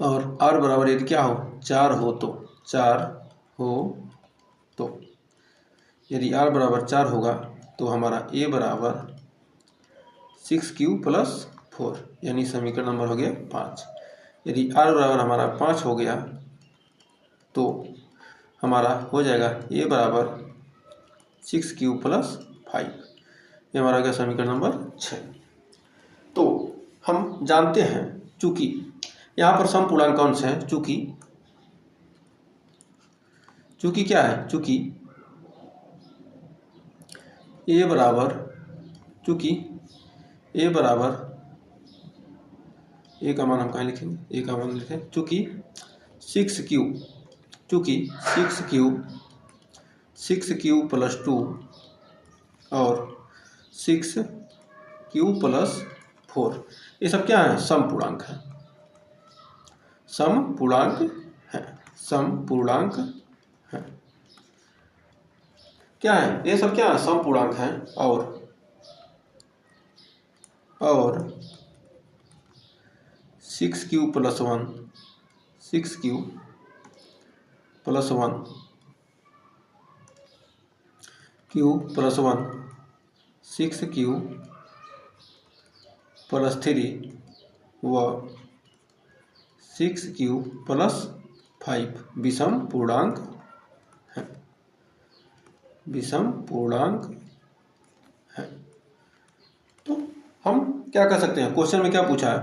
और r बराबर यदि क्या हो 4 हो तो 4 हो तो यदि r बराबर 4 होगा तो हमारा a बराबर 6q प्लस 4 यानी समीकरण नंबर हो गया 5। यदि r बराबर हमारा 5 हो गया तो हमारा हो जाएगा a बराबर 6q प्लस 5, ये हमारा क्या समीकरण नंबर 6। तो हम जानते हैं चूंकि यहाँ पर सम पूर्णांक कौन से हैं, चूंकि क्या है, चूंकि a बराबर a का मान हम कहाँ लिखेंगे, a का मान लिखें चूंकि 6q प्लस 2 और 6q प्लस 4 ये सब क्या है, सम पूर्णांक है, क्या है ये सब, क्या है सम पूर्णांक है। और 6q plus 1 6q plus 1 6q plus 3 व 6q प्लस 5 विषम पूर्णांक है। तो हम क्या कर सकते हैं, क्वेश्चन में क्या पूछा है,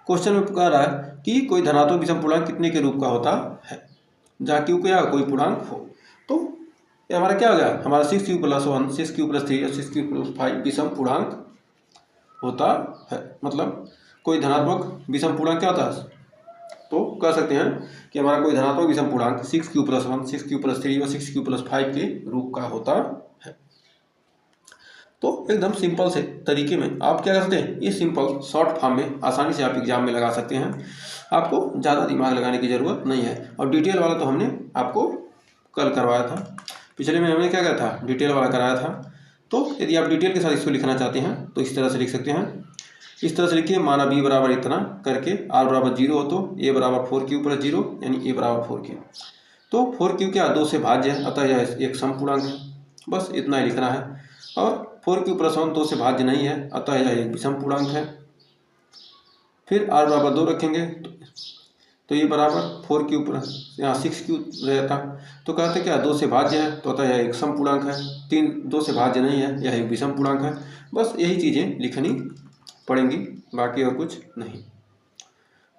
क्वेश्चन में कह रहा है कि कोई धनात्मक विषम पूर्णांक कितने के रूप का होता है, जहाँ क्यू क्या कोई पूर्णांक हो। तो ये हमारा क्या हो गया, हमारा 6q प्लस 1 6q प्लस 3 और 6q प्लस 5 विषम पूर्णांक होता है। मतलब कोई धनात्मक विषम पूर्णांक क्या होता है, तो कह सकते हैं कि हमारा कोई धनात्मक विषम पूर्णांक 6q प्लस 1 6q प्लस 3 और 6q प्लस 5 के रूप का होता है। तो एकदम सिंपल से तरीके में आप क्या कर सकते हैं, ये सिंपल शॉर्ट फॉर्म में आसानी से आप एग्जाम में लगा सकते हैं, आपको ज़्यादा दिमाग लगाने की ज़रूरत नहीं है। और डिटेल वाला तो हमने आपको कल करवाया था, पिछले में हमने क्या किया था, डिटेल वाला कराया था। तो यदि आप डिटेल के साथ इसको लिखना चाहते हैं तो इस तरह से लिख सकते हैं, इस तरह से लिखिए, माना b बराबर इतना करके r बराबर 0 हो तो a बराबर 4q प्लस 0 यानी a बराबर 4q। तो 4q क्या 2 से भाज्य है, अतः यह एक सम पूर्णांक है, बस इतना ही लिखना है। और 4q प्लस 1 2 से भाज्य नहीं है, अतः यह एक विषम पूर्णांक है। फिर r बराबर 2 रखेंगे तो ये बराबर 4q प्लस यहाँ 6q रहता, तो कहते क्या 2 से भाज्य है तो अतः यह एक सम पूर्णांक है। 3 2 से भाज्य नहीं है, यह एक विषम पूर्णांक है। बस यही चीज़ें लिखनी पड़ेंगी, बाकी और कुछ नहीं।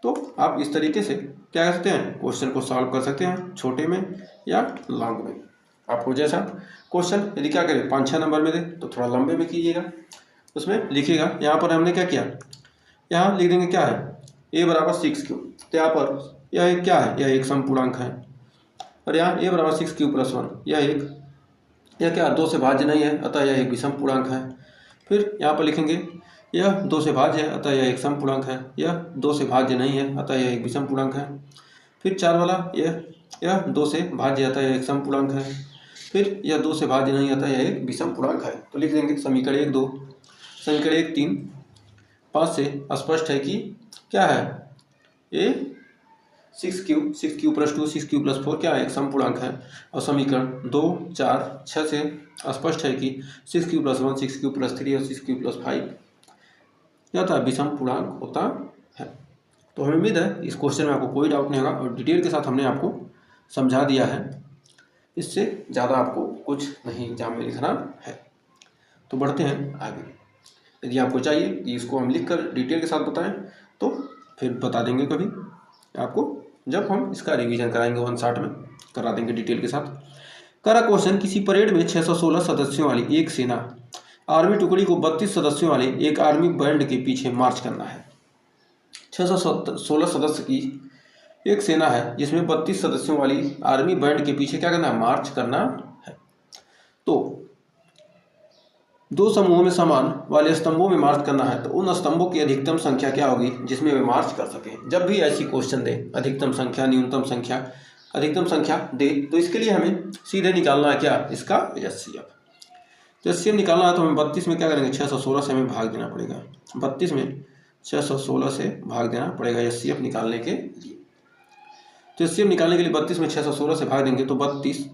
तो आप इस तरीके से क्या कर सकते हैं, क्वेश्चन को सॉल्व कर सकते हैं, छोटे में या लॉन्ग में। आपको जैसा क्वेश्चन यदि क्या करें 5-6 नंबर में दे तो थोड़ा लंबे में कीजिएगा, उसमें लिखिएगा। यहाँ पर हमने क्या किया, यहाँ लिख देंगे क्या है a बराबर 6q, तो यहाँ पर यह एक क्या है, यह एक सम पूर्णांक है। और यहाँ a बराबर 6q प्लस 1 यह क्या 2 से भाज्य नहीं है, अतः यह एक विषम पूर्णांक है। फिर यहाँ पर लिखेंगे यह 2 से भाज्य है, अतः यह एक सम पूर्णांक है। यह 2 से भाज्य नहीं है, अतः यह एक विषम पूर्णांक है। फिर 4 वाला यह 2 से भाज्य, अतः यह एक सम पूर्णांक है। फिर यह 2 से भाज्य नहीं, अतः यह एक विषम पूर्णांक है। तो लिख देंगे समीकरण 1 2, समीकरण 1 3 5 से स्पष्ट है कि क्या है, ये 6q प्लस 2 6q प्लस 4 क्या है, एक सम पूर्णांक है। और समीकरण 2 4 6 से स्पष्ट है कि 6q प्लस 1 6q प्लस 3 और 6q प्लस 5 क्या था, विषम पूर्णांक होता है। तो हमें उम्मीद है इस क्वेश्चन में आपको कोई डाउट नहीं होगा, और डिटेल के साथ हमने आपको समझा दिया है, इससे ज़्यादा आपको कुछ नहीं एग्जाम में लिखना है। तो बढ़ते हैं आगे। यदि आपको चाहिए कि इसको हम लिख कर डिटेल के साथ बताएं तो फिर बता देंगे कभी आपको, जब हम इसका रिवीजन कराएंगे 1 शॉट में करा देंगे डिटेल के साथ। करा क्वेश्चन, किसी परेड में 616 सदस्यों वाली एक सेना आर्मी टुकड़ी को 32 सदस्यों वाले एक आर्मी बैंड के पीछे मार्च करना है। 616 सदस्य की एक सेना है जिसमें 32 सदस्यों वाली आर्मी बैंड के पीछे क्या करना है, मार्च करना है। तो 2 समूहों में समान वाले स्तंभों में मार्च करना है, तो उन स्तंभों की अधिकतम संख्या क्या होगी जिसमें वे मार्च कर सकें। जब भी ऐसी क्वेश्चन दे, अधिकतम संख्या न्यूनतम संख्या अधिकतम संख्या दे, तो इसके लिए हमें सीधे निकालना है क्या, इसका HCF। तो HCF निकालना है तो हमें 32 में क्या करेंगे, 616 से हमें भाग देना पड़ेगा। 32 में 616 से भाग देना पड़ेगा HCF निकालने के लिए। तो एचसीएफ निकालने के लिए 32 में 616 से भाग देंगे तो 32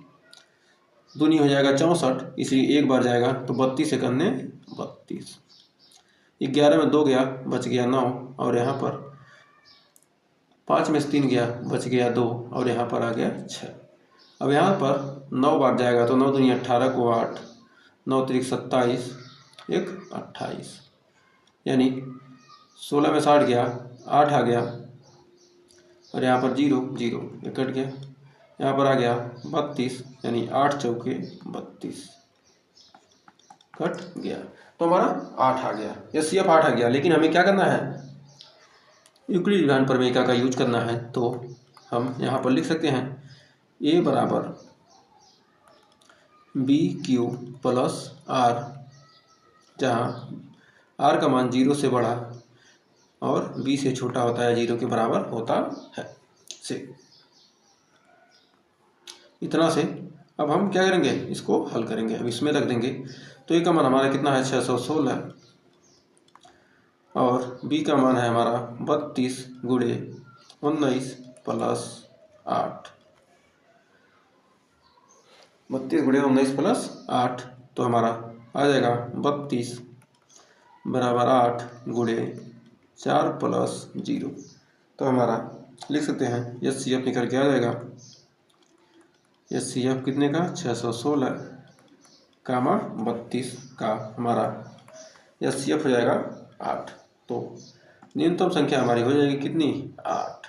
दूनी हो जाएगा 64, इसलिए एक बार जाएगा तो 32 एक अन्य 32, 11 में 2 गया बच गया 9, और यहाँ पर 5 में से 3 गया बच गया 2, और यहाँ पर आ गया 6। अब यहाँ पर 9 बार जाएगा तो 9 दूनी 18 को 8, 9 त्रिक 27, 1 28, यानी 16 में 60 गया, 8 आ गया, और यहाँ पर 0 0 ये कट गया, यहाँ पर आ गया 32, यानी 8 चौके 32 कट गया, तो हमारा 8 आ गया, एचसीएफ 8 आ गया। लेकिन हमें क्या करना है, यूक्लिड विधान प्रमेयिका का यूज करना है। तो हम यहाँ पर लिख सकते हैं ए बराबर बी क्यू प्लस आर, जहाँ आर का मान 0 से बड़ा और बी से छोटा होता है, 0 के बराबर होता है से। इतना से अब हम क्या करेंगे, इसको हल करेंगे। अब इसमें रख देंगे तो ए का मान हमारा कितना है 616, और बी का मान है हमारा 32 गुणे 19 प्लस 8, 32 गुणे 19 प्लस 8, तो हमारा आ जाएगा 32 बराबर 8 गुणे 4 प्लस 0, तो हमारा लिख सकते हैं एचसीएफ निकल के आ जाएगा, एचसीएफ कितने का 616 कामा 32 का हमारा एचसीएफ हो जाएगा 8। तो न्यूनतम संख्या हमारी हो जाएगी कितनी 8,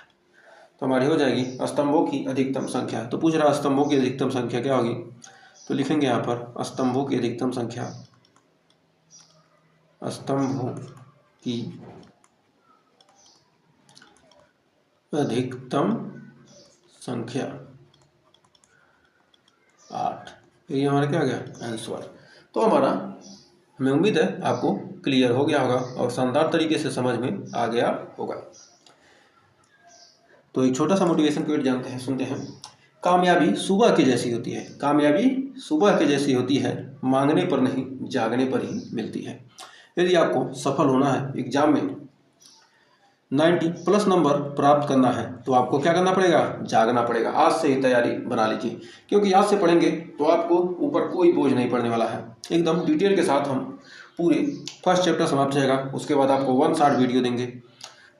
तो हमारी हो जाएगी स्तंभों की अधिकतम संख्या। तो पूछ रहा स्तंभों की अधिकतम संख्या क्या होगी, तो लिखेंगे यहाँ पर स्तंभों की अधिकतम संख्या, स्तंभों की अधिकतम संख्या 8। ये हमारा क्या आ गया आंसर। तो हमारा, हमें उम्मीद है आपको क्लियर हो गया होगा और शानदार तरीके से समझ में आ गया होगा। तो एक छोटा सा मोटिवेशन पॉइंट जानते हैं, सुनते हैं। कामयाबी सुबह की जैसी होती है, कामयाबी सुबह की जैसी होती है, मांगने पर नहीं जागने पर ही मिलती है। यदि आपको सफल होना है, एग्जाम में 90+ नंबर प्राप्त करना है, तो आपको क्या करना पड़ेगा, जागना पड़ेगा। आज से ही तैयारी बना लीजिए, क्योंकि आज से पढ़ेंगे तो आपको ऊपर कोई बोझ नहीं पड़ने वाला है। एकदम डिटेल के साथ हम पूरे फर्स्ट चैप्टर समाप्त जाएगा, उसके बाद आपको 1 शॉर्ट वीडियो देंगे,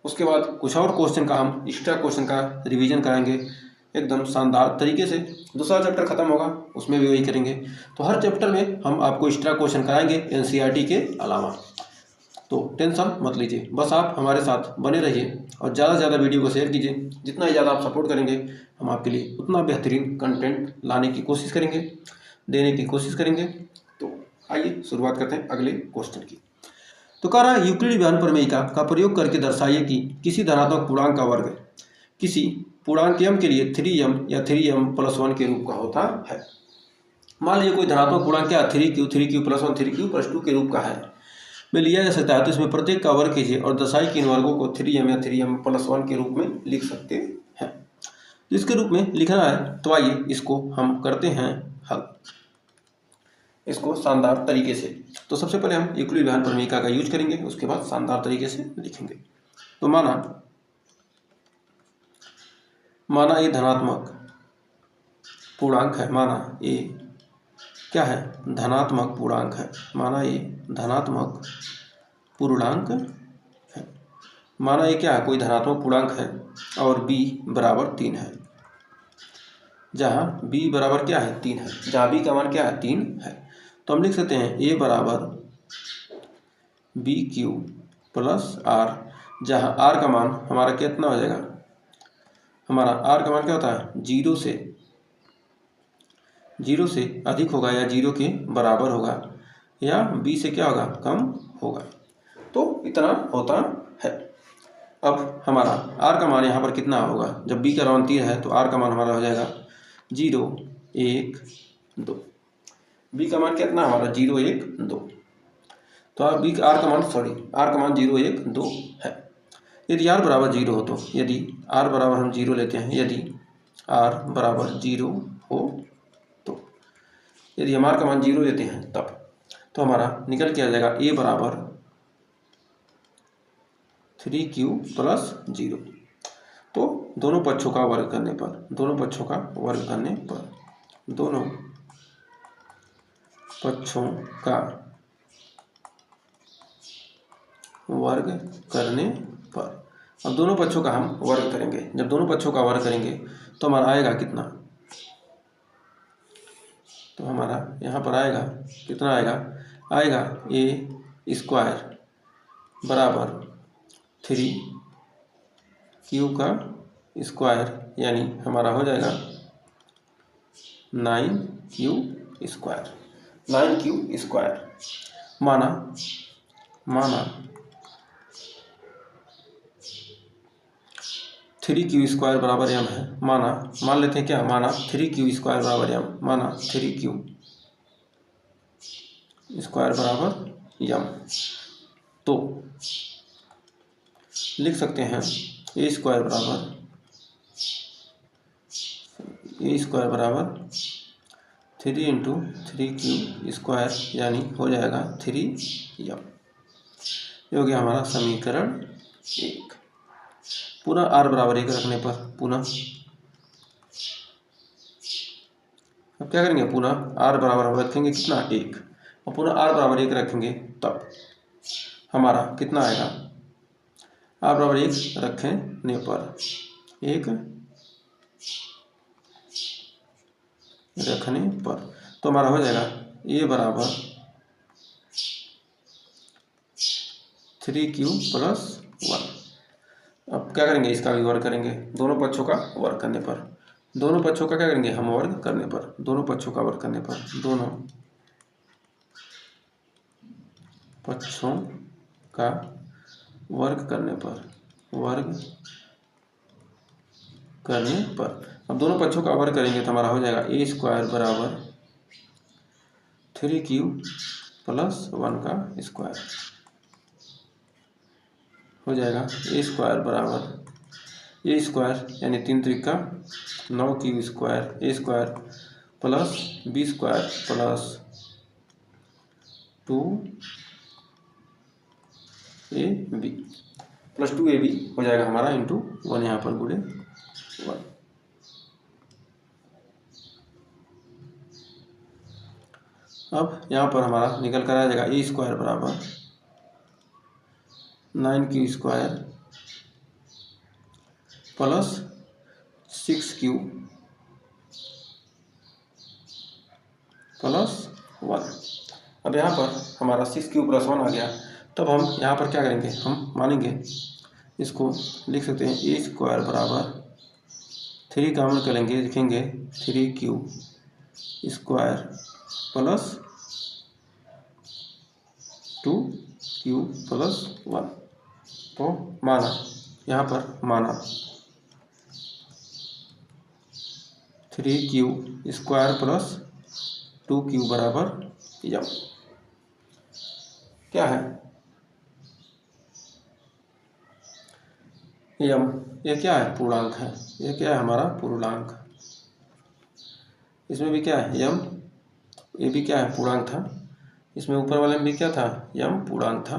उसके बाद कुछ और क्वेश्चन का हम एक्स्ट्रा क्वेश्चन का रिवीजन कराएंगे एकदम शानदार तरीके से। दूसरा चैप्टर खत्म होगा, उसमें भी वही करेंगे। तो हर चैप्टर में हम आपको एक्स्ट्रा क्वेश्चन कराएंगे एनसीईआरटी के अलावा। तो टेंशन मत लीजिए, बस आप हमारे साथ बने रहिए और ज़्यादा से ज़्यादा वीडियो को शेयर कीजिए। जितना ही ज़्यादा आप सपोर्ट करेंगे, हम आपके लिए उतना बेहतरीन कंटेंट लाने की कोशिश करेंगे, देने की कोशिश करेंगे। तो आइए शुरुआत करते हैं अगले क्वेश्चन की। तो कह रहा है यूक्लिड विधान प्रमेयिका का प्रयोग करके दर्शाइए कि किसी धनात्मक पूर्णांक का वर्ग किसी पूर्णांक m के लिए 3m या 3m+1 के रूप का होता है। मान लीजिए कोई धनात्मक पूर्णांक क्या 3q 3q+1 3q+2 के रूप का है में लिया जा सकता है। तो इसमें प्रत्येक का वर्ग कीजिए और दर्शाइए कि इन वर्गों को 3m या 3m+1 के रूप में लिख सकते हैं। तो इसके रूप में लिखना है, तो आइए इसको हम करते हैं हल, इसको शानदार तरीके से। तो सबसे पहले हम यूक्लिड विधान प्रमेयिका का यूज करेंगे, उसके बाद शानदार तरीके से लिखेंगे। तो माना ये धनात्मक पूर्णांक है, माना ये क्या है धनात्मक पूर्णांक है, माना ये धनात्मक पूर्णांक है, माना ये क्या है कोई धनात्मक पूर्णांक है और b बराबर 3 है, जहाँ b बराबर क्या है 3 है, जहाँ b का मान क्या है 3 है। तो हम लिख सकते हैं a बराबर BQ प्लस r, जहाँ r का मान हमारा कितना हो जाएगा, हमारा r का मान क्या होता है 0 से अधिक होगा या 0 के बराबर होगा या b से क्या होगा कम होगा। तो इतना होता है। अब हमारा r का मान यहाँ पर कितना होगा, जब b का मान 3 है तो r का मान हमारा हो जाएगा 0 1 2, b का मान कितना हमारा 0 1 2, तो r का मान 0 1 2 है। यदि r बराबर 0 हो, तो यदि r बराबर हम 0 लेते हैं, यदि r बराबर 0 हो, तो यदि हम r का मान 0 लेते हैं तब तो हमारा निकल के आ जाएगा a बराबर 3q + 0। तो दोनों पक्षों का वर्ग करने पर, दोनों पक्षों का वर्ग करने पर, दोनों पक्षों का वर्ग करने पर। अब दोनों पक्षों का हम वर्ग करेंगे। जब दोनों पक्षों का वर्ग करेंगे तो हमारा आएगा कितना, तो हमारा यहाँ पर आएगा कितना आएगा ए स्क्वायर बराबर 3q का स्क्वायर, यानी हमारा हो जाएगा 9q स्क्वायर, 9q स्क्वायर। माना 3q स्क्वायर बराबर m है। मान लेते हैं क्या, माना 3q स्क्वायर बराबर m, माना 3q स्क्वायर बराबर m, तो लिख सकते हैं ए स्क्वायर बराबर 3 इंटू 3q स्क्वायर, यानी हो जाएगा 3m। ये हो गया हमारा समीकरण 1। पुनः r बराबर 1 रखने पर, पुनः अब क्या करेंगे, पुनः r बराबर हम रखेंगे कितना 1, और पुनः r बराबर 1 रखेंगे तब हमारा कितना आएगा, r बराबर 1 रखने पर, 1 रखने पर, तो हमारा हो जाएगा a बराबर 3q प्लस 1। अब क्या करेंगे, इसका भी वर्ग करेंगे, दोनों पक्षों का वर्ग करने पर, दोनों पक्षों का क्या करेंगे हम वर्ग करने पर, दोनों पक्षों का वर्ग करने पर, दोनों पक्षों का वर्ग करने पर, वर्ग करने पर। अब दोनों पक्षों का वर्ग करेंगे तो हमारा हो जाएगा ए स्क्वायर बराबर 3q प्लस 1 का स्क्वायर, हो जाएगा ए स्क्वायर बराबर ए स्क्वायर यानी 3 त्रिका 9q square, A square plus B square plus 2ab plus 2ab हो जाएगा हमारा इंटू 1, यहाँ पर गुणे 1। अब यहाँ पर हमारा निकल कर आ जाएगा ए स्क्वायर बराबर 9q square plus 6q plus 1। अब यहाँ पर हमारा 6q प्लस 1 आ गया, तब हम यहाँ पर क्या करेंगे, हम मानेंगे इसको लिख सकते हैं ए स्क्वायर बराबर 3 कॉमन करेंगे, लिखेंगे 3q square plus 2q plus 1। तो माना यहाँ पर माना 3q स्क्वायर प्लस 2q बराबर m। क्या है m, ये क्या है, पूर्णांक है, ये क्या है हमारा पूर्णांक, इसमें भी क्या है m, ये भी क्या है पूर्णांक था, इसमें ऊपर वाले में भी क्या था m पूर्णांक था,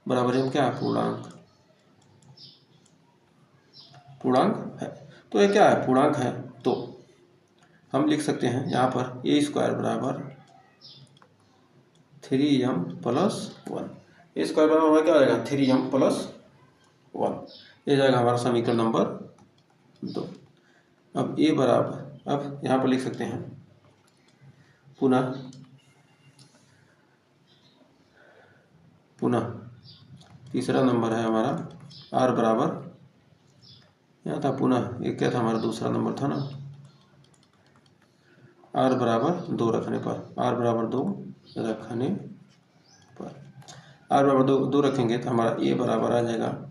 बराबर m क्या है पूर्णांक है। तो ये क्या है पूर्णांक है, तो हम लिख सकते हैं यहाँ पर ए स्क्वायर बराबर 3m प्लस 1, ए स्क्वायर बराबर क्या आएगा 3m प्लस 1, ये जाएगा हमारा समीकरण नंबर 2। अब ए बराबर, अब यहाँ पर लिख सकते हैं पुनः तीसरा नंबर है हमारा r बराबर, यहाँ था पुनः, ये क्या था हमारा दूसरा नंबर था ना, r बराबर 2 रखने पर, r बराबर 2 रखने पर, r बराबर 2 रखेंगे तो हमारा a बराबर आ जाएगा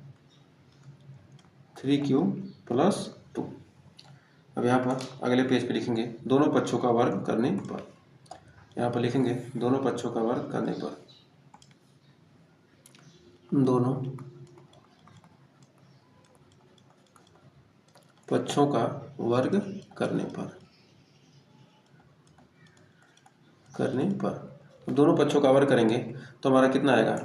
3q प्लस 2। अब यहाँ पर अगले पेज पे लिखेंगे दोनों पक्षों का वर्ग करने पर, यहाँ पर लिखेंगे दोनों पक्षों का वर्ग करने पर, दोनों पक्षों का वर्ग करने पर, दोनों पक्षों का वर्ग करेंगे तो हमारा कितना आएगा,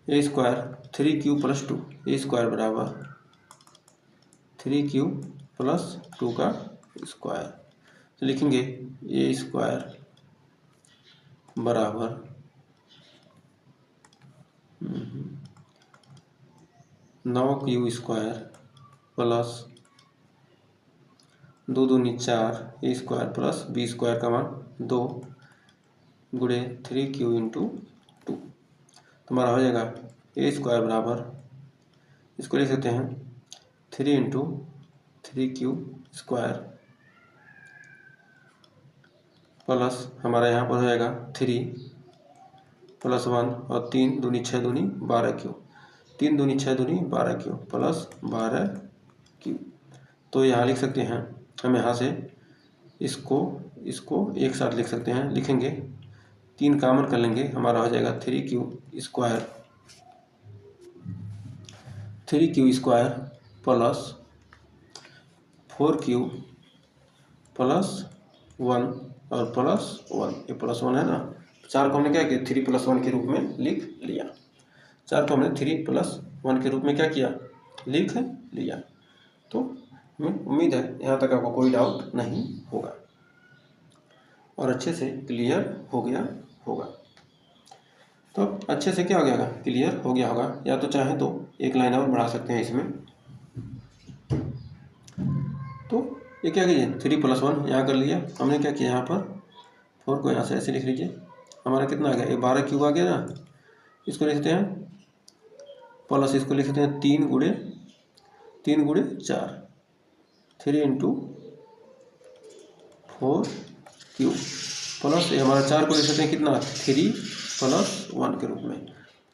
ए स्क्वायर 3q + 2 ए स्क्वायर बराबर 3q + 2 का स्क्वायर। तो लिखेंगे ए स्क्वायर बराबर 9q स्क्वायर प्लस 2 दूनी 4 ए स्क्वायर प्लस बी स्क्वायर का मान 2 गुणे 3q × 2। तुम्हारा हो जाएगा ए स्क्वायर बराबर, इसको लिख सकते हैं 3 × 3q स्क्वायर प्लस हमारा यहाँ पर हो जाएगा 3 + 1 और 3 दूनी 6 दूनी 12q, 3 दूनी 6 दूनी 12q प्लस 12q। तो यहाँ लिख सकते हैं हम यहाँ से इसको एक साथ लिख सकते हैं, लिखेंगे 3 कॉमन कर लेंगे, हमारा हो जाएगा 3q स्क्वायर प्लस 4q + 1 और प्लस 1, ये +1 है ना, 4 को हमने क्या किया 3 + 1 के रूप में लिख लिया, 4 को हमने 3 + 1 के रूप में क्या किया लिख लिया। तो हमें उम्मीद है यहाँ तक आपको कोई डाउट नहीं होगा और अच्छे से क्लियर हो गया होगा। तो अच्छे से क्या हो गया क्लियर हो गया होगा, या तो चाहे तो एक लाइन और बढ़ा सकते हैं इसमें। तो ये क्या कीजिए 3 + 1 यहाँ कर लिया हमने, क्या किया यहाँ पर 4 को यहाँ से ऐसे लिख लीजिए, हमारा कितना आ गया ये 12q आ गया ना, इसको लिखते हैं प्लस इसको लिख सकते हैं 3 × 4 3 × 4q प्लस ये हमारा 4 को लिख सकते हैं कितना 3 + 1 के रूप में।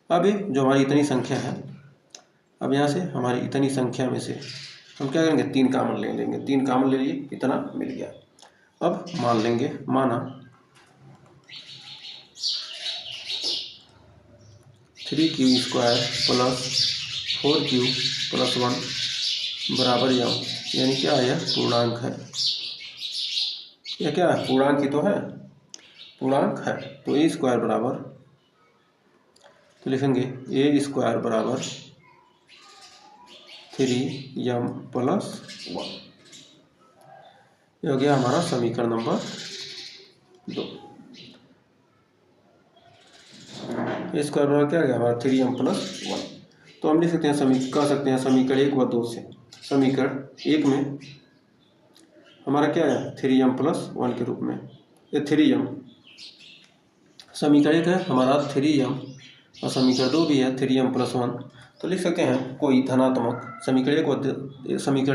अब ये जो हमारी इतनी संख्या है, अब यहाँ से हमारी इतनी संख्या में से हम क्या करेंगे 3 कॉमन ले लेंगे, 3 कॉमन ले लिए इतना मिल गया। अब मान लेंगे, माना 3q स्क्वायर प्लस 4q + 1 बराबर यानी क्या है पूर्णांक है, यह क्या है पूर्णांक ही तो है, पूर्णांक है। तो ए स्क्वायर बराबर, तो लिखेंगे ए स्क्वायर बराबर 3m + 1, ये हो गया हमारा समीकरण नंबर 2। ए स्क्वायर बराबर क्या हो गया हमारा 3m + 1। तो हम लिख सकते हैं कह सकते हैं समीकरण 1 व 2 से, समीकरण 1 में हमारा क्या है 3m + 1 के रूप में, ये 3m समीकरण 1 है हमारा 3m और समीकरण 2 भी है 3m + 1। तो लिख सकते हैं कोई धनात्मक समीकरण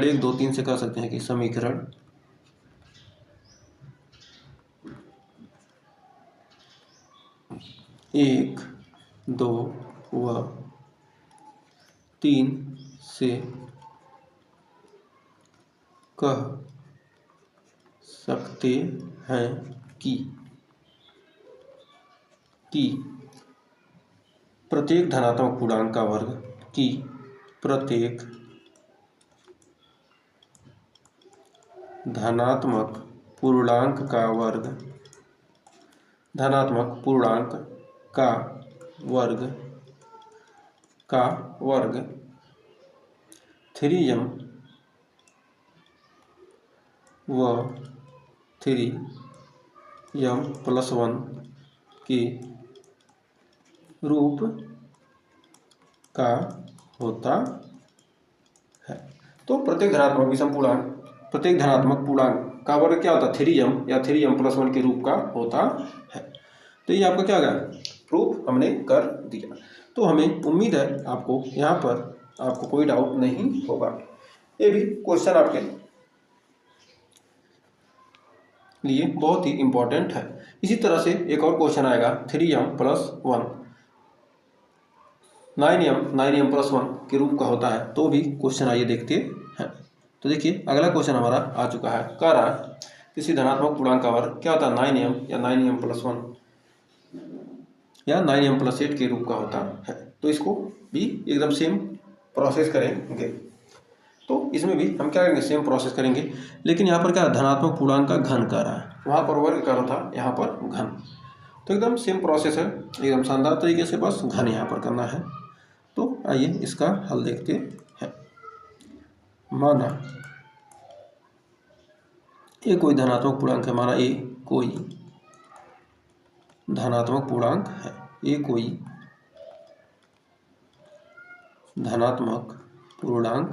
1 2 3 से कह सकते हैं कि समीकरण 1 2 व 3 से कह सकते हैं कि प्रत्येक धनात्मक पूर्णांक का वर्ग, कि प्रत्येक धनात्मक पूर्णांक का वर्ग, धनात्मक पूर्णांक का वर्ग 3m व 3m + 1 के रूप का होता है। तो प्रत्येक धनात्मक पूर्णांक का वर्ग क्या होता है 3m या 3m + 1 के रूप का होता है। तो ये आपका क्या होगा प्रूफ हमने कर दिया। तो हमें उम्मीद है आपको यहाँ पर आपको कोई डाउट नहीं होगा। ये भी क्वेश्चन आपके लिए बहुत ही इम्पोर्टेंट है। इसी तरह से एक और क्वेश्चन आएगा 3m + 1 9m + 1 के रूप का होता है, तो भी क्वेश्चन आइए देखते हैं। तो देखिए अगला क्वेश्चन हमारा आ चुका है, कह रहा है किसी धनात्मक पूर्णांक का वर्ग क्या होता है 9m या 9m + 1 या 9m + 8 के रूप का होता है। तो इसको भी एकदम सेम प्रोसेस करेंगे। तो इसमें भी हम क्या करेंगे सेम प्रोसेस करेंगे, लेकिन यहाँ पर क्या धनात्मक पूर्णांक का घन कर रहा है, वहाँ पर वर्ग कर रहा था, यहाँ पर घन। तो एकदम सेम प्रोसेस है, एकदम शानदार तरीके से, बस घन यहाँ पर करना है। तो आइए इसका हल देखते हैं। माना ए कोई धनात्मक पूर्णांक है, माना ए कोई धनात्मक पूर्णांक है, ए कोई धनात्मक पूर्णांक,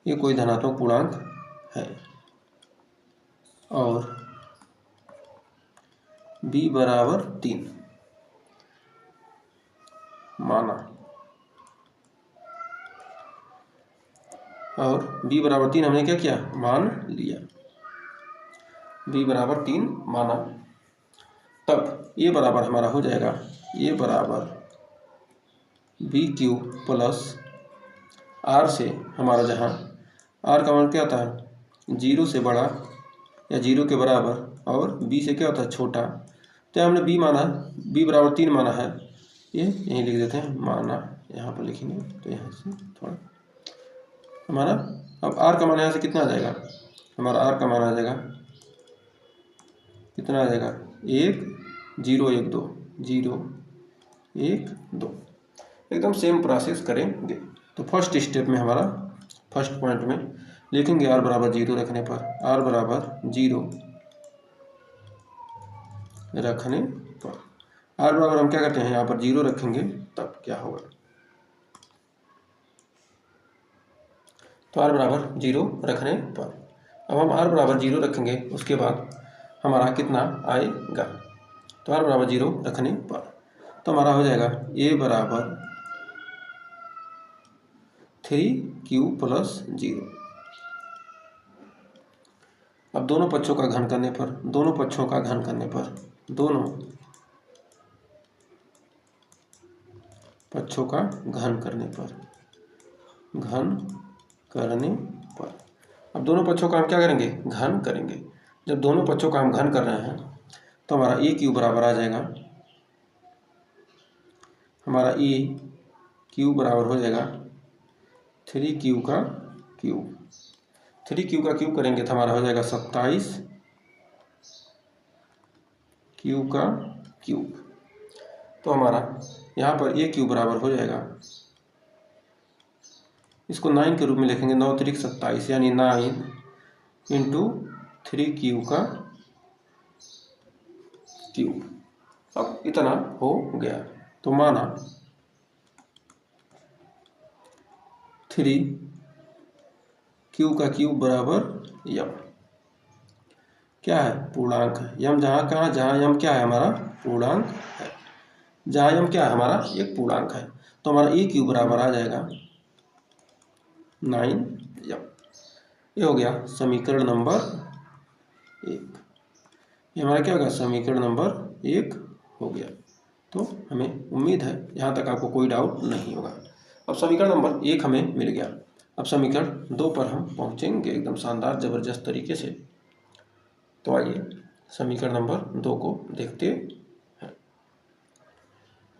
ये कोई धनात्मक पूर्णांक है और b बराबर 3, माना, और b बराबर 3 हमने क्या किया, मान लिया, b बराबर 3 माना, तब ये बराबर हमारा हो जाएगा, ये बराबर बी क्यू प्लस आर से हमारा, जहाँ आर का मान क्या होता है, 0 से बड़ा या 0 के बराबर और बी से क्या होता है, छोटा। तो हमने बी माना, बी बराबर 3 माना है, ये यहीं लिख देते हैं, माना यहाँ पर लिखेंगे तो यहाँ से थोड़ा हमारा, अब आर का मान यहाँ से कितना आ जाएगा, हमारा आर का मान आ जाएगा, कितना आ जाएगा, 1 0 1 2 0 1 2। एकदम सेम प्रोसेस करेंगे। तो फर्स्ट स्टेप में हमारा फर्स्ट पॉइंट में लिखेंगे आर बराबर 0 रखने पर, आर बराबर 0 रखने पर, आर बराबर हम क्या करते हैं, यहाँ पर 0 रखेंगे, तब क्या होगा, तो आर बराबर 0 रखने पर, अब हम आर बराबर 0 रखेंगे, उसके बाद हमारा कितना आएगा, तो आर बराबर 0 रखने पर, तो हमारा हो जाएगा ए बराबर 3q प्लस 0। अब दोनों पक्षों का घन करने पर, दोनों पक्षों का घन करने पर, दोनों पक्षों का घन करने पर, घन करने पर, अब दोनों पक्षों का हम क्या करेंगे, घन करेंगे। जब दोनों पक्षों का हम घन कर रहे हैं तो हमारा ए क्यू बराबर आ जाएगा, हमारा ए क्यू बराबर हो जाएगा 3q का क्यूब, 3q का क्यूब करेंगे तो हमारा हो जाएगा 27 q का क्यूब। तो हमारा यहाँ पर ए क्यू बराबर हो जाएगा, इसको 9 के रूप में लिखेंगे, 9 3 27, यानी 9 इंटू 3q का क्यूब। अब इतना हो गया, तो माना 3q का क्यूब बराबर यम, क्या है, पूर्णांक है, यम जहाँ कहाँ, जहाँ यम क्या है, हमारा पूर्णांक है, जहाँ यम क्या है, हमारा एक पूर्णांक है, तो हमारा ए क्यू बराबर आ जाएगा 9 यम। ये हो गया समीकरण नंबर 1, ये हमारा क्या होगा, समीकरण नंबर 1 हो गया। तो हमें उम्मीद है यहाँ तक आपको कोई डाउट नहीं होगा। अब समीकरण नंबर 1 हमें मिल गया, अब समीकरण 2 पर हम पहुँचेंगे एकदम शानदार ज़बरदस्त तरीके से। तो आइए समीकरण नंबर 2 को देखते हैं।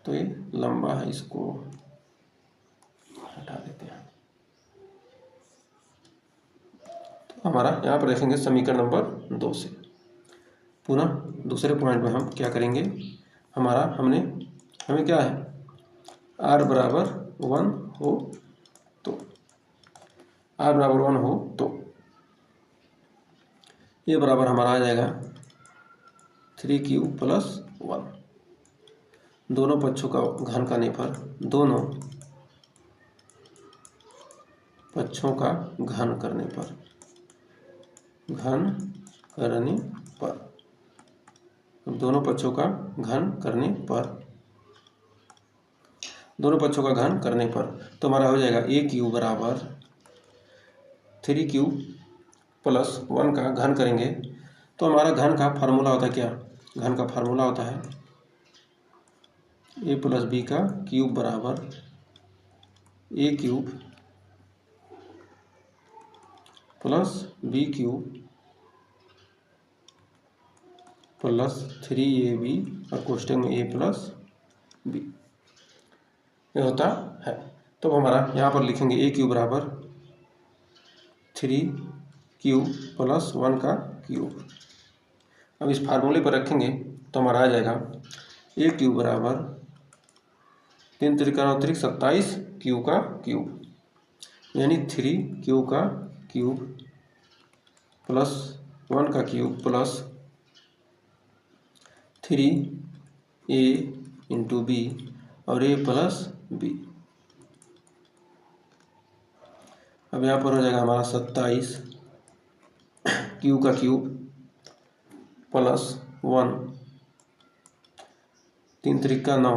तो ये लंबा है, इसको हटा देते हैं। तो हमारा यहाँ पर देखेंगे समीकरण नंबर 2 से पुनः दूसरे पॉइंट में हम क्या करेंगे, हमारा हमें क्या है, आर बराबर 1 हो तो, आर बराबर 1 हो तो ये बराबर हमारा आ जाएगा 3q प्लस 1, दोनों पक्षों का घन करने पर, दोनों पक्षों का घन करने पर, घन करने पर, दोनों पक्षों का घन करने पर, दोनों पक्षों का घन करने पर, तो हमारा हो जाएगा ए क्यू बराबर 3q प्लस 1 का घन करेंगे तो हमारा घन का फार्मूला होता है क्या, घन का फार्मूला होता है ए प्लस बी का क्यूब बराबर A cube plus B cube plus 3ab और कोष्टक में a प्लस बी, ये होता है। तो हमारा यहाँ पर लिखेंगे ए क्यूब बराबर 3q प्लस 1 का क्यूब। अब इस फार्मूले पर रखेंगे तो हमारा आ जाएगा ए क्यूब बराबर 3 त्रिका 9 त्रिक 27 क्यू का क्यूब, यानी 3 क्यू का क्यूब प्लस 1 का cube plus 3a into b और a प्लस बी। अब यहाँ पर हो जाएगा हमारा 27 क्यू का क्यूब प्लस 1, 3 त्रिका 9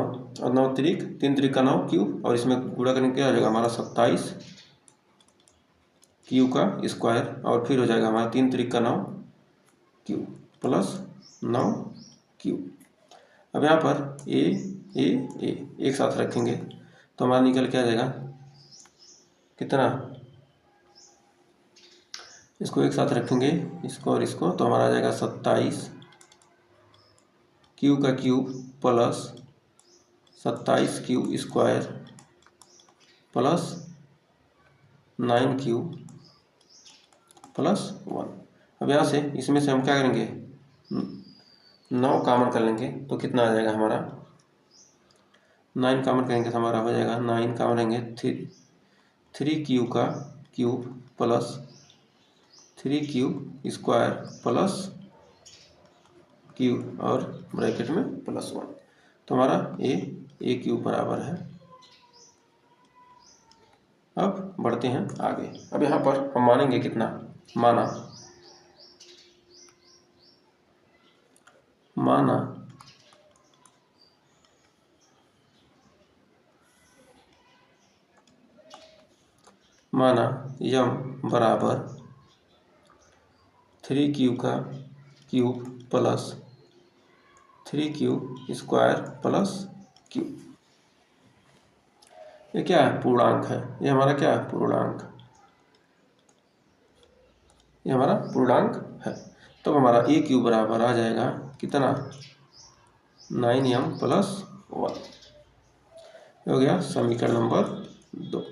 और 9 त्रिक 3 त्रिका 9 क्यूब, और इसमें गुणा करने क्या हो जाएगा हमारा 27 क्यू का स्क्वायर, और फिर हो जाएगा हमारा 3 त्रिका 9 क्यूब प्लस 9 क्यूब। अब यहाँ पर ए एक साथ रखेंगे तो हमारा निकल के आ जाएगा कितना, इसको एक साथ रखेंगे इसको और इसको, तो हमारा आ जाएगा 27 क्यू का cube plus 27 Q square plus 9 Q plus 1। अब यहाँ से इसमें से हम क्या करेंगे 9 कॉमन कर लेंगे तो कितना आ जाएगा हमारा, 9 कॉमन करेंगे तो हमारा हो जाएगा 9 कॉमन लेंगे 3 क्यू का cube plus 3 Q square plus Q और ब्रैकेट में प्लस 1, तो हमारा ए क्यूब बराबर है। अब बढ़ते हैं आगे। अब यहाँ पर हम मानेंगे कितना, माना यम बराबर 3 क्यू का cube plus 3 Q square plus Q. ये क्या है, पूर्णांक है, ये हमारा क्या है पूर्णांक, ये हमारा पूर्णांक है। तो हमारा ए क्यू बराबर आ जाएगा कितना 9m प्लस 1, हो गया समीकरण नंबर 2।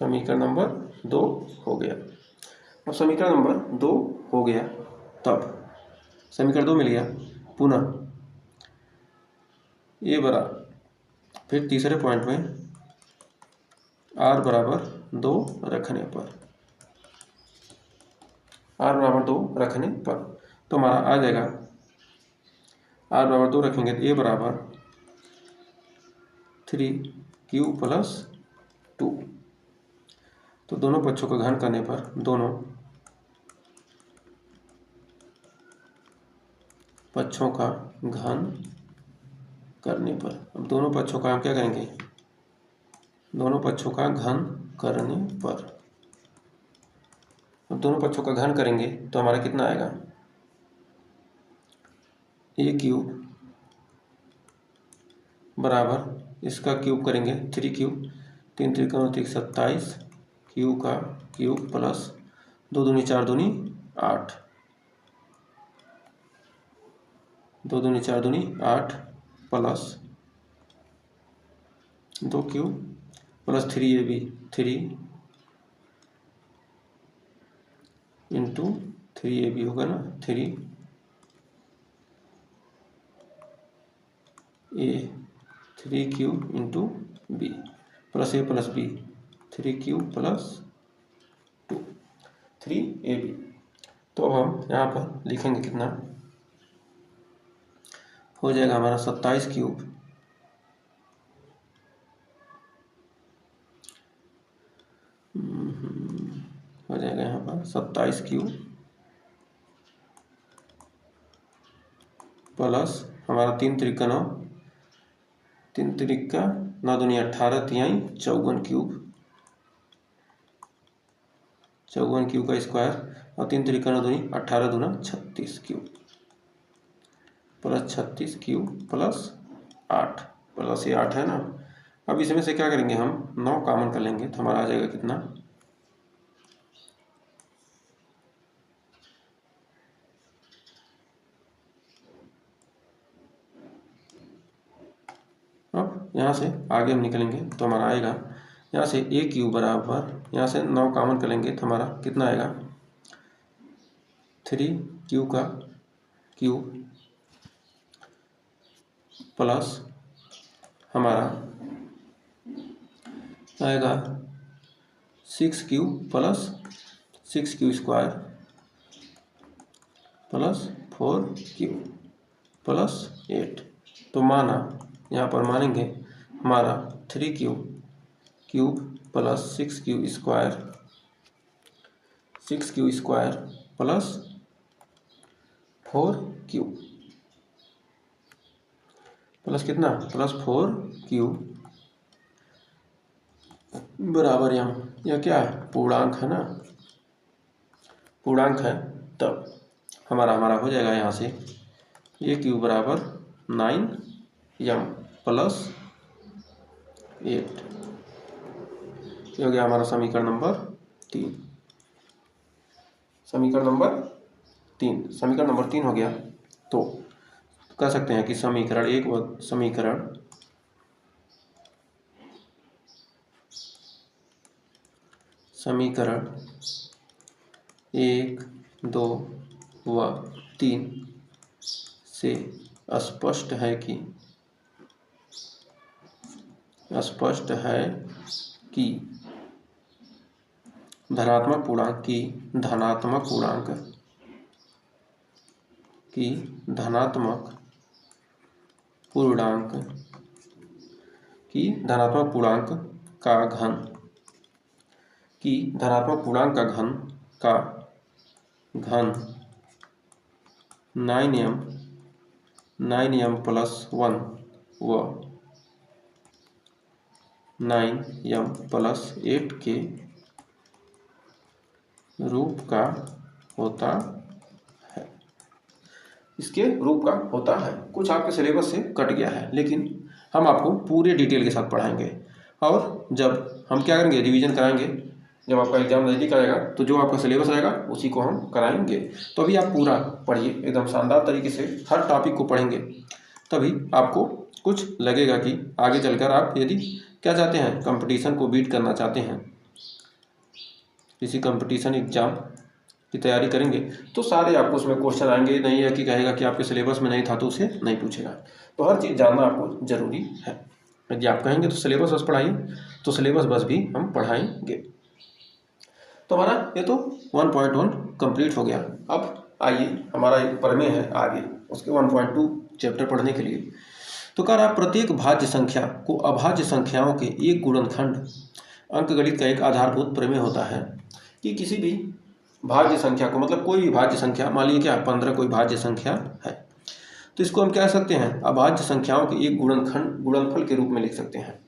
समीकरण नंबर 2 हो गया। अब समीकरण नंबर 2 हो गया, तब समीकरण 2 मिल गया, पुनः ए बराबर, फिर तीसरे पॉइंट में r बराबर 2 रखने पर, तो हमारा आ जाएगा r बराबर 2 रखेंगे तो a बराबर 3q प्लस 2, तो दोनों पक्षों का घन करने पर, दोनों पक्षों का घन करने पर, अब दोनों पक्षों का हम क्या करेंगे, दोनों पक्षों का घन करने पर, अब दोनों पक्षों का घन करेंगे तो हमारा कितना आएगा ए क्यूब बराबर, इसका क्यूब करेंगे 3 क्यूब, 3 त्रिक 27 क्यू का क्यूब प्लस 2 दूनी 4 दूनी 8, 2 दूनी 4 दूनी 8 plus 2 cube plus 3ab 3 into 3ab होगा ना, 3a 3 cube into b plus a plus b 3 cube plus 2 3ab। तो अब हम यहाँ पर लिखेंगे कितना, हो जाएगा हमारा 27 क्यूब हो जाएगा यहाँ पर 27 क्यूब प्लस हमारा 3 त्रिका 9, 3 त्रिका 9 दूनी 18 तिहाई 54 क्यूब, 54 क्यूब का स्क्वायर, और 3 त्रिका 9 दूनी 18 दूना 36 cube plus 36 cube plus 8 plus ये 8 है ना। अब इसमें से क्या करेंगे हम 9 कॉमन कर लेंगे तो हमारा आ जाएगा कितना, अब यहाँ से आगे हम निकलेंगे तो हमारा आएगा यहाँ से ए क्यूब बराबर, यहाँ से 9 कॉमन कर लेंगे तो हमारा कितना आएगा 3 क्यू का क्यूब प्लस हमारा आएगा 6q plus 6q square plus 4q plus 8। तो माना यहाँ पर मानेंगे हमारा 3q cube plus 6q square plus 4q plus कितना प्लस 4q बराबर यह क्या है पूर्णांक है ना, पूर्णांक है। तब हमारा हो जाएगा यहाँ से ये q बराबर 9m प्लस 8। ये हो गया हमारा समीकरण नंबर 3। समीकरण नंबर 3 हो गया। तो कह सकते हैं कि समीकरण 1 व समीकरण 1, 2 व 3 से स्पष्ट है कि धनात्मक पूर्णांक का घन 9m प्लस 1 व 9m प्लस 8 के रूप का होता है। इसके रूप का होता है। कुछ आपके सिलेबस से कट गया है, लेकिन हम आपको पूरे डिटेल के साथ पढ़ाएंगे। और जब हम क्या करेंगे, रिवीजन कराएंगे। जब आपका एग्जाम नज़दीक आएगा तो जो आपका सिलेबस आएगा उसी को हम कराएंगे। तो अभी आप पूरा पढ़िए, एकदम शानदार तरीके से हर टॉपिक को पढ़ेंगे, तभी आपको कुछ लगेगा कि आगे चलकर आप यदि क्या चाहते हैं, कंपटीशन को बीट करना चाहते हैं, किसी कंपटीशन एग्जाम की तैयारी करेंगे तो सारे आपको उसमें क्वेश्चन आएंगे। नहीं है कि कहेगा कि आपके सिलेबस में नहीं था तो उसे नहीं पूछेगा। तो हर चीज़ जानना आपको जरूरी है। यदि आप कहेंगे तो सिलेबस बस पढ़ाइए, तो सिलेबस बस भी हम पढ़ाएंगे। तो हमारा ये तो 1.1 कंप्लीट हो गया। अब आइए हमारा एक प्रमेय है आगे, उसके 1.2 चैप्टर पढ़ने के लिए। तो कह रहा प्रत्येक भाज्य संख्या को अभाज्य संख्याओं के एक गुणनखंड अंकगणित का एक आधारभूत प्रमेय होता है कि किसी भी भाज्य संख्या को, मतलब कोई भी भाज्य संख्या, मान लीजिए क्या 15 कोई भाज्य संख्या है, तो इसको हम कह सकते हैं अभाज्य संख्याओं के एक गुणनफल के रूप में लिख सकते हैं।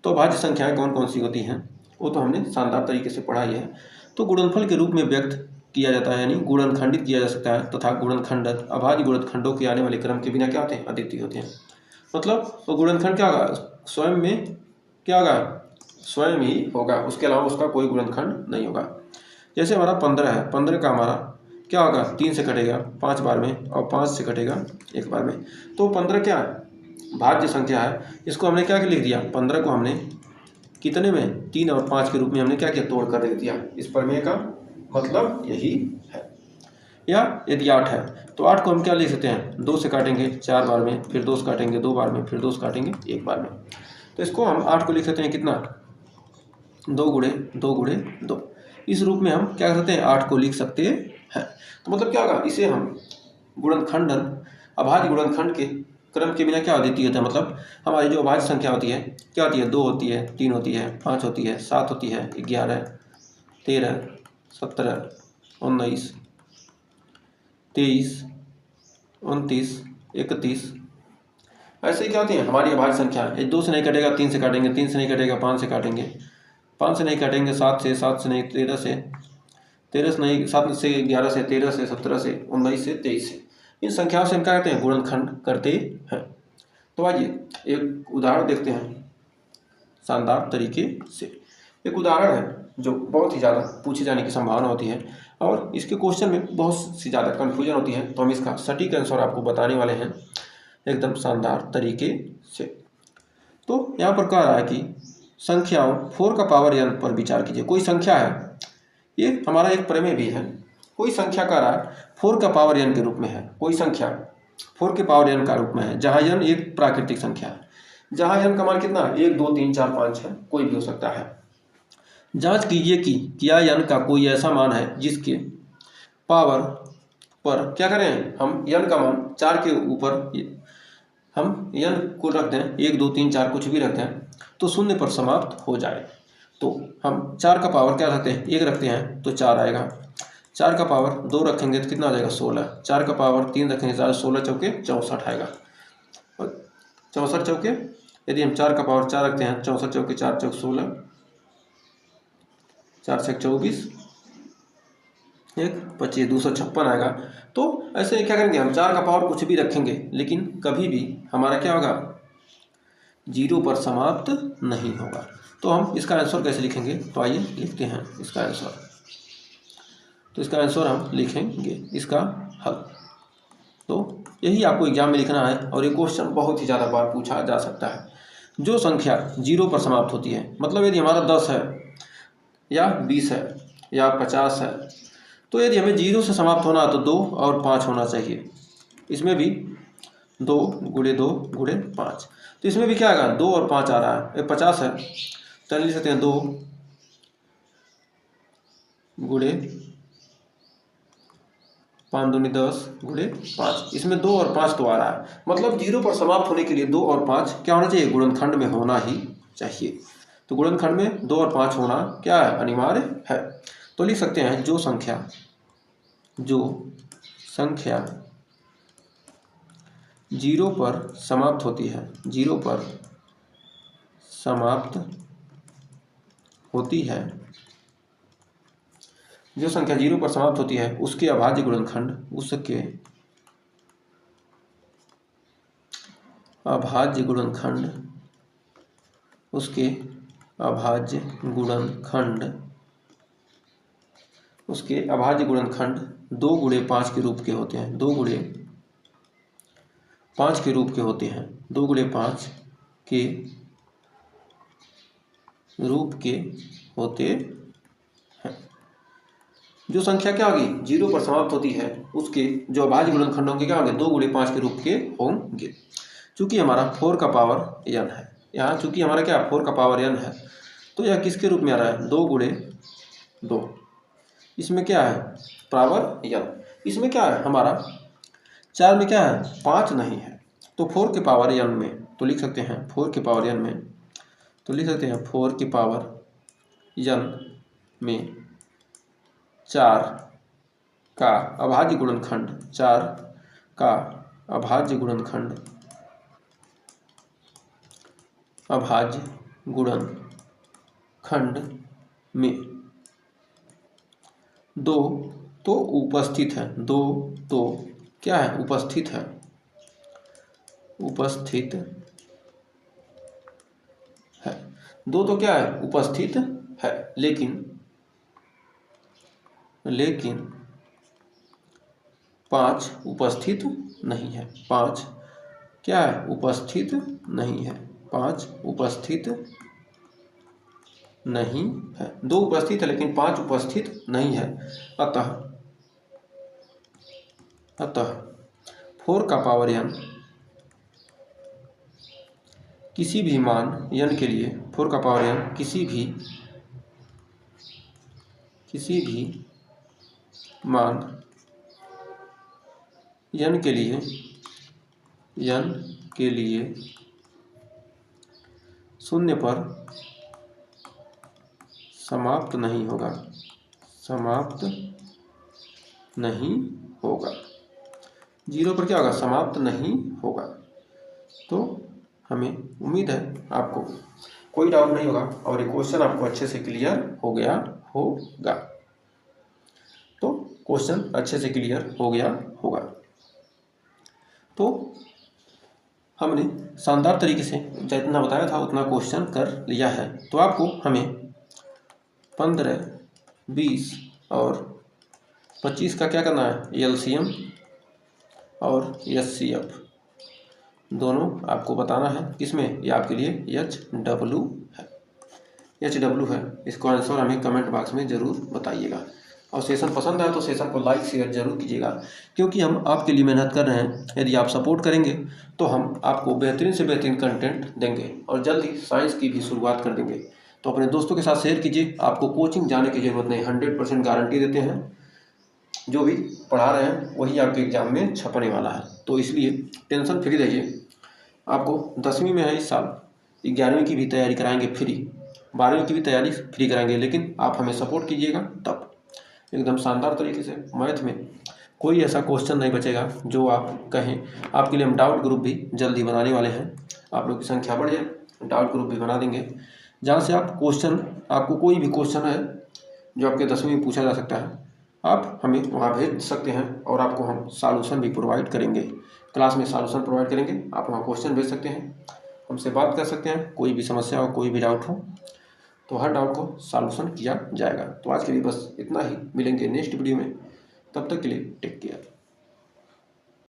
तो भाज्य संख्याएं कौन कौन सी होती हैं वो तो हमने शानदार तरीके से पढ़ाई है। तो गुणनफल के रूप में व्यक्त किया जाता है, यानी गुणनखंडित किया जा सकता है, तथा गुणनखंडक अभाज्य गुणनखंडों के आने वाले क्रम के बिना क्या होते हैं, अद्वितीय होते हैं। मतलब तो गुणनखंड क्या होगा, स्वयं में क्या होगा, स्वयं ही होगा, उसके अलावा उसका कोई गुणनखंड नहीं होगा। जैसे हमारा 15 है, 15 का हमारा क्या होगा, 3 से कटेगा 5 बार में और 5 से कटेगा 1 बार में। तो 15 क्या है, भाज्य संख्या है। इसको हमने क्या लिख दिया, 15 को हमने कितने में, 3 और 5 के रूप में हमने क्या किया, तोड़ कर लिख दिया। इस प्रमेय का मतलब यही है। या यदि 8 है तो 8 को हम क्या लिख सकते हैं, 2 से काटेंगे 4 बार में, फिर 2 से काटेंगे 2 बार में, फिर 2 से काटेंगे 1 बार में। तो इसको हम 8 को लिख सकते हैं कितना, 2 गुणे 2 गुणे 2। इस रूप में हम क्या कर सकते हैं, 8 को लिख सकते हैं। तो मतलब क्या होगा, इसे हम गुणनखंडन अभाज्य गुणनखंड के क्रम के बिना क्या अद्वितीय होता है। मतलब हमारी जो अभाज्य संख्या होती है क्या होती है, 2 होती है, 3 होती है, 5 होती है, 7 होती है, 11, 13, 17, 19, 23, 29, 31, ऐसे ही क्या होती है हमारी अभाज्य संख्या। 2 से नहीं कटेगा 3 से काटेंगे, 3 से नहीं कटेगा 5 से काटेंगे, 5 से नहीं काटेंगे 7 से, 7 से नहीं 13 से, 13 से नहीं 7 से 11 से, 13 से, 17 से, 19 से, 23 से। इन संख्याओं से हम क्या कहते हैं, गुणनखंड करते हैं। तो आइए एक उदाहरण देखते हैं शानदार तरीके से। एक उदाहरण है जो बहुत ही ज़्यादा पूछे जाने की संभावना होती है और इसके क्वेश्चन में बहुत सी ज़्यादा कन्फ्यूजन होती है। तो हम इसका सटीक आंसर आपको बताने वाले हैं एकदम शानदार तरीके से। तो यहाँ पर कह रहा है कि संख्याओं 4 का पावर n पर विचार कीजिए। कोई संख्या है, ये हमारा एक प्रमेय भी है। कोई संख्या कह रहा है 4 का पावर n के रूप में है, कोई संख्या 4 के पावर n का रूप में है, जहाँ n एक प्राकृतिक संख्या है, जहाँ n का मान कितना 1 2 3 4 5 है, कोई भी हो सकता है। जांच कीजिए कि क्या n का कोई ऐसा मान है जिसके पावर पर क्या करें हम n का मान 4 के ऊपर हम n को रख दें, 1 2 3 4 कुछ भी रख दें तो शून्य पर समाप्त हो जाए। तो हम 4 का पावर क्या रखते हैं 1 रखते हैं तो 4 आएगा, 4 का पावर 2 रखेंगे तो कितना आ जाएगा 16, 4 का पावर 3 रखेंगे 16 चौके 64 आएगा, और 64 चौके यदि हम 4 का पावर 4 रखते हैं 64 चौके 4 चौक 16, 4 से 24 1 25 256 आएगा। तो ऐसे क्या करेंगे हम 4 का पावर कुछ भी रखेंगे लेकिन कभी भी हमारा क्या होगा 0 पर समाप्त नहीं होगा। तो हम इसका आंसर कैसे लिखेंगे, तो आइए लिखते हैं इसका आंसर। तो इसका आंसर हम लिखेंगे इसका हल। तो यही आपको एग्जाम में लिखना है और ये क्वेश्चन बहुत ही ज़्यादा बार पूछा जा सकता है। जो संख्या 0 पर समाप्त होती है, मतलब यदि हमारा 10 है या 20 है या 50 है, तो यदि हमें 0 से समाप्त होना है तो 2 और 5 होना चाहिए। इसमें भी 2 गुणे 2 गुणे 5, तो इसमें भी क्या आएगा 2 और 5 आ रहा है। 50 है तो लिख सकते हैं 2 गुणे 5 दूनी 10 गुणे 5, इसमें 2 और 5 तो आ रहा है, मतलब 0 पर समाप्त होने के लिए 2 और 5 क्या होना चाहिए गुणनखंड में होना ही चाहिए। तो गुणनखंड में 2 और 5 होना क्या है अनिवार्य है। तो लिख सकते हैं जो संख्या 0 पर समाप्त होती है, 0 पर समाप्त होती है, जो संख्या 0 पर समाप्त होती है उसके अभाज्य गुणनखंड, उसके अभाज्य गुणनखंड, उसके अभाज्य गुणनखंड, उसके अभाज्य गुणनखंड 2 गुणे 5 के रूप के होते हैं, 2 गुणे 5 के रूप के होते हैं, 2 गुणे 5 के रूप के होते हैं। जो संख्या क्या होगी 0 पर समाप्त होती है उसके जो अभाज्य गुणनखंड होंगे क्या होंगे 2 गुणे 5 के रूप के होंगे। चूंकि हमारा 4 का पावर n है, यहाँ चूंकि हमारा क्या 4 का पावर n है, तो यह किसके रूप में आ रहा है 2 गुणे 2, इसमें क्या है पावर n, इसमें क्या है हमारा 4 में क्या है 5 नहीं है, तो 4 के पावर n में तो लिख सकते हैं 4 के पावर n में, तो लिख सकते हैं 4 की पावर n में 4 का अभाज्य गुणनखंड, 4 का अभाज्य गुणनखंड, अभाज्य गुणनखंड में 2 तो उपस्थित है, 2 तो क्या है उपस्थित है, उपस्थित है, 2 तो क्या है उपस्थित है, लेकिन 5 उपस्थित नहीं है, 5 क्या है उपस्थित नहीं है, 5 उपस्थित नहीं है, 2 उपस्थित है लेकिन 5 उपस्थित नहीं है। अतः 4 का पावर n किसी भी मान n के लिए, 4 का पावर n किसी भी मान n के लिए 0 पर समाप्त नहीं होगा, समाप्त नहीं होगा, 0 पर क्या होगा समाप्त नहीं होगा। तो हमें उम्मीद है आपको कोई डाउट नहीं होगा और ये क्वेश्चन आपको अच्छे से क्लियर हो गया होगा। तो क्वेश्चन अच्छे से क्लियर हो गया होगा। तो हमने शानदार तरीके से जितना बताया था उतना क्वेश्चन कर लिया है। तो आपको हमें 15, 20 और 25 का क्या करना है एलसीएम और एचसीएफ दोनों आपको बताना है। किसमें ये आपके लिए HW है, HW है। इसको आंसर हमें कमेंट बॉक्स में ज़रूर बताइएगा। और सेशन पसंद आया तो सेशन को लाइक शेयर जरूर कीजिएगा, क्योंकि हम आपके लिए मेहनत कर रहे हैं। यदि आप सपोर्ट करेंगे तो हम आपको बेहतरीन से बेहतरीन कंटेंट देंगे और जल्द ही साइंस की भी शुरुआत कर देंगे। तो अपने दोस्तों के साथ शेयर कीजिए। आपको कोचिंग जाने की ज़रूरत नहीं, 100% गारंटी देते हैं। जो भी पढ़ा रहे हैं वही आपके एग्ज़ाम में छपने वाला है, तो इसलिए टेंशन फ्री रहिए। आपको 10वीं में है इस साल, 11वीं की भी तैयारी कराएंगे फ्री, 12वीं की भी तैयारी फ्री कराएंगे, लेकिन आप हमें सपोर्ट कीजिएगा तब एकदम शानदार तरीके से। मैथ में कोई ऐसा क्वेश्चन नहीं बचेगा जो आप कहें। आपके लिए हम डाउट ग्रुप भी जल्दी बनाने वाले हैं। आप लोग की संख्या बढ़ जाए, डाउट ग्रुप भी बना देंगे, जहाँ से आप क्वेश्चन, आपको कोई भी क्वेश्चन है जो आपके 10वीं में पूछा जा सकता है, आप हमें वहाँ भेज सकते हैं और आपको हम सॉल्यूशन भी प्रोवाइड करेंगे। क्लास में सॉल्यूशन प्रोवाइड करेंगे, आप वहाँ क्वेश्चन भेज सकते हैं, हमसे बात कर सकते हैं। कोई भी समस्या हो, कोई भी डाउट हो तो हर डाउट को सॉल्यूशन किया जाएगा। तो आज के लिए बस इतना ही, मिलेंगे नेक्स्ट वीडियो में, तब तक के लिए टेक केयर।